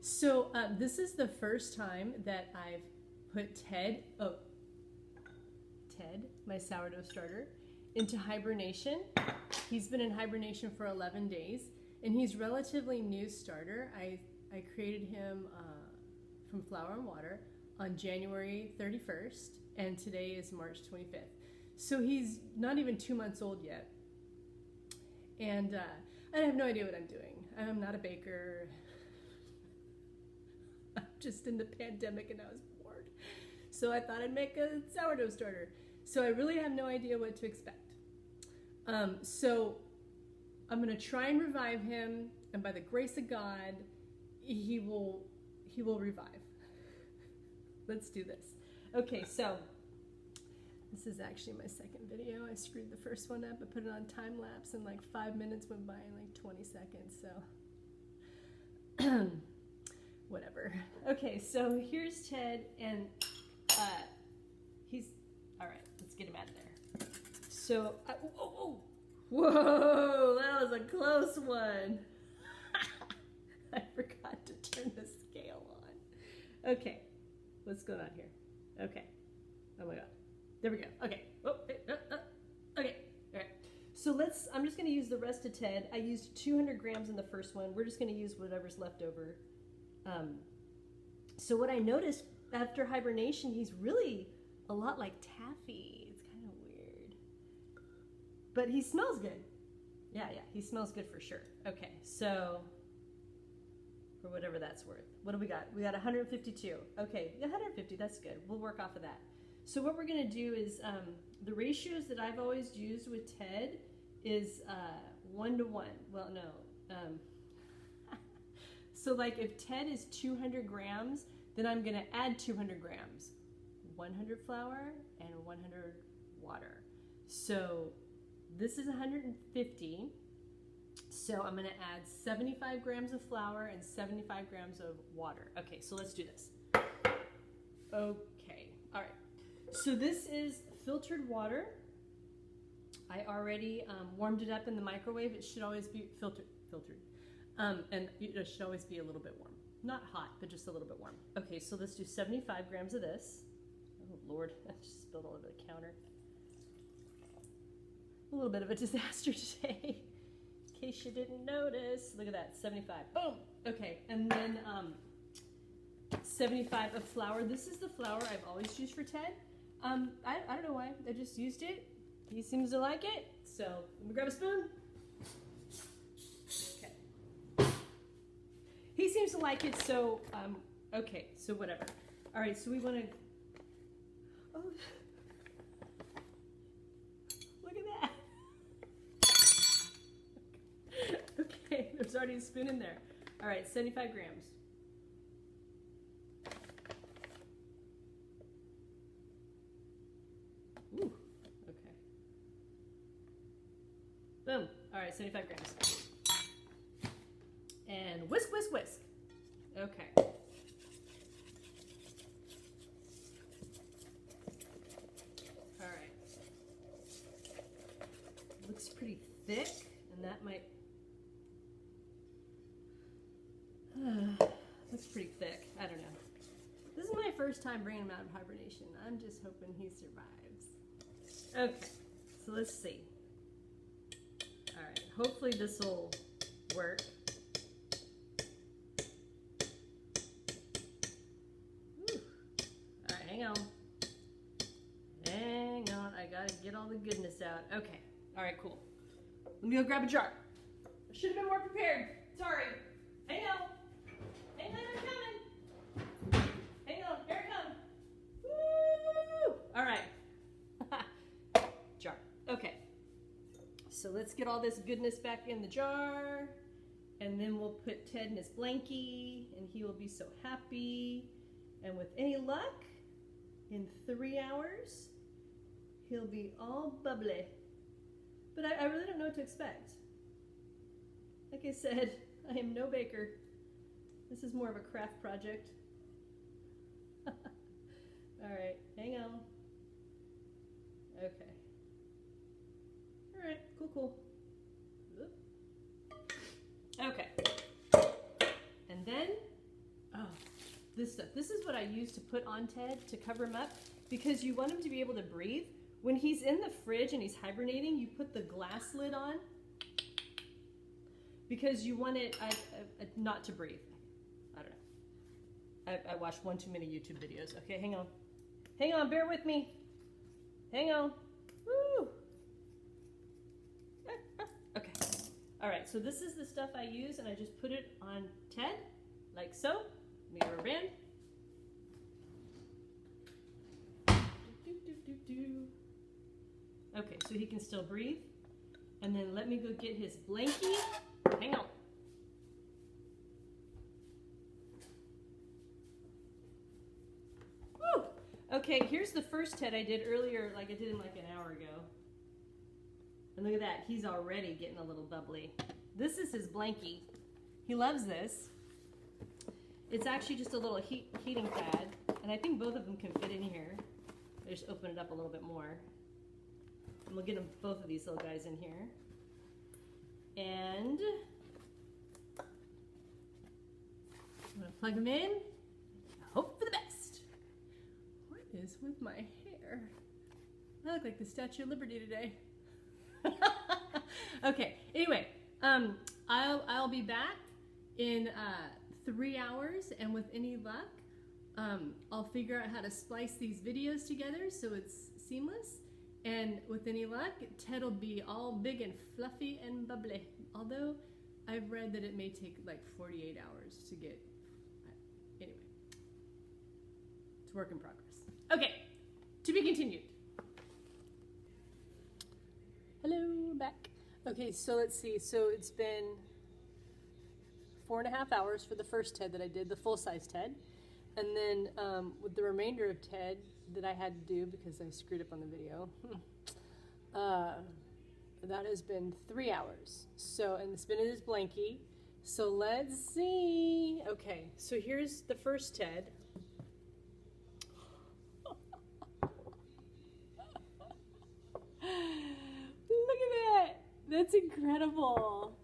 So this is the first time that I've put Ted, my sourdough starter, into hibernation. He's been in hibernation for 11 days, and he's relatively new starter. I created him from flour and water on January 31st, and today is March 25th. So he's not even 2 months old yet. And I have no idea what I'm doing. I'm not a baker. I'm just in the pandemic and I was bored. So I thought I'd make a sourdough starter. So I really have no idea what to expect. So I'm gonna try and revive him, and by the grace of God, he will revive. Let's do this. Okay, so this is actually my second video. I screwed the first one up. I put it on time lapse and like 5 minutes went by in like 20 seconds, so whatever. Okay, so here's Ted, and he's, all right, let's get him out of there. So, whoa, that was a close one. I forgot to turn the scale on. Okay, what's going on here? Okay, oh my God. There we go. Okay. Oh, okay. All right. So I'm just going to use the rest of Ted. I used 200 grams in the first one. We're just going to use whatever's left over. So what I noticed after hibernation, he's really a lot like taffy. It's kind of weird. But he smells good. Yeah, he smells good for sure. Okay, so for whatever that's worth. What do we got? We got 152. Okay, 150, that's good. We'll work off of that. So what we're going to do is, the ratios that I've always used with Ted is 1 to 1. Well, no. So like if Ted is 200 grams, then I'm going to add 200 grams. 100 flour and 100 water. So this is 150. So I'm going to add 75 grams of flour and 75 grams of water. Okay, so let's do this. Okay, all right. So this is filtered water. I already warmed it up in the microwave. It should always be filtered. And it should always be a little bit warm. Not hot, but just a little bit warm. Okay, so let's do 75 grams of this. Oh Lord, I just spilled all over the counter. A little bit of a disaster today, in case you didn't notice. Look at that, 75, boom. Okay, and then 75 of flour. This is the flour I've always used for Ted. I don't know why, I just used it. He seems to like it, so let me grab a spoon. Okay. He seems to like it, so, okay, so whatever. All right, so we want to, oh, look at that. Okay, there's already a spoon in there. All right, 75 grams. Ooh, okay. Boom. All right, 75 grams. And whisk, whisk, whisk. Okay. All right. Looks pretty thick, and that might... looks pretty thick. I don't know. This is my first time bringing him out of hibernation. I'm just hoping he survives. Okay, so let's see. All right, hopefully this will work. Whew. All right, hang on. Hang on, I gotta get all the goodness out. Okay, all right, cool. Let me go grab a jar. I should have been more prepared. Sorry. Hang on. Hang on, I'm coming. Hang on, here it comes. Woo! All right. Jar. Okay. So let's get all this goodness back in the jar, and then we'll put Ted in his blankie, and he will be so happy. And with any luck, in 3 hours, he'll be all bubbly. But I really don't know what to expect. Like I said, I am no baker. This is more of a craft project. All right, hang on. Okay. All right, cool. Okay. And then this stuff. This is what I use to put on Ted to cover him up, because you want him to be able to breathe. When he's in the fridge and he's hibernating, you put the glass lid on because you want it not to breathe. I don't know. I watched one too many YouTube videos. Okay, hang on. Hang on, bear with me. Hang on. Woo! Okay. All right, so this is the stuff I use, and I just put it on Ted, like so. Let me rubber band. Okay, so he can still breathe. And then let me go get his blankie. Hang on. Woo! Okay, here's the first Ted I did earlier, like I did him like an hour ago. And look at that, he's already getting a little bubbly. This is his blankie. He loves this. It's actually just a little heating pad, and I think both of them can fit in here. I just open it up a little bit more. And we'll get them, both of these little guys in here. And I'm gonna plug them in. Hope for the best. What is with my hair? I look like the Statue of Liberty today. Okay, anyway, I'll be back in 3 hours, and with any luck, I'll figure out how to splice these videos together so it's seamless. And with any luck, Ted will be all big and fluffy and bubbly. Although I've read that it may take like 48 hours to get, anyway, it's work in progress. Okay, to be continued. Hello, back. Okay, so let's see. So it's been 4.5 hours for the first Ted that I did, the full-size Ted. And then with the remainder of Ted that I had to do because I screwed up on the video, that has been 3 hours. So, and it's been in his blankie. So let's see. Okay, so here's the first Ted. Look at that. That's incredible.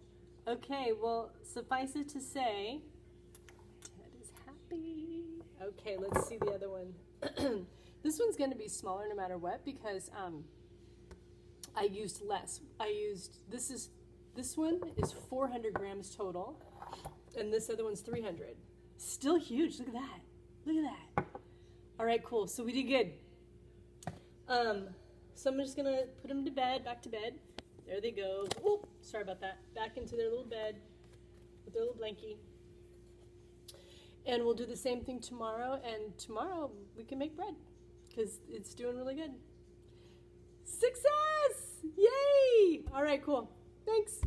Okay, well, suffice it to say, Ted is happy. Okay, let's see the other one. This one's going to be smaller no matter what because I used less. This one is 400 grams total, and this other one's 300. Still huge. Look at that. Look at that. All right, cool. So we did good. So I'm just gonna put them to bed, back to bed. There they go. Oh, sorry about that. Back into their little bed with their little blankie. And we'll do the same thing tomorrow, and tomorrow we can make bread because it's doing really good. Success! Yay! All right, cool. Thanks.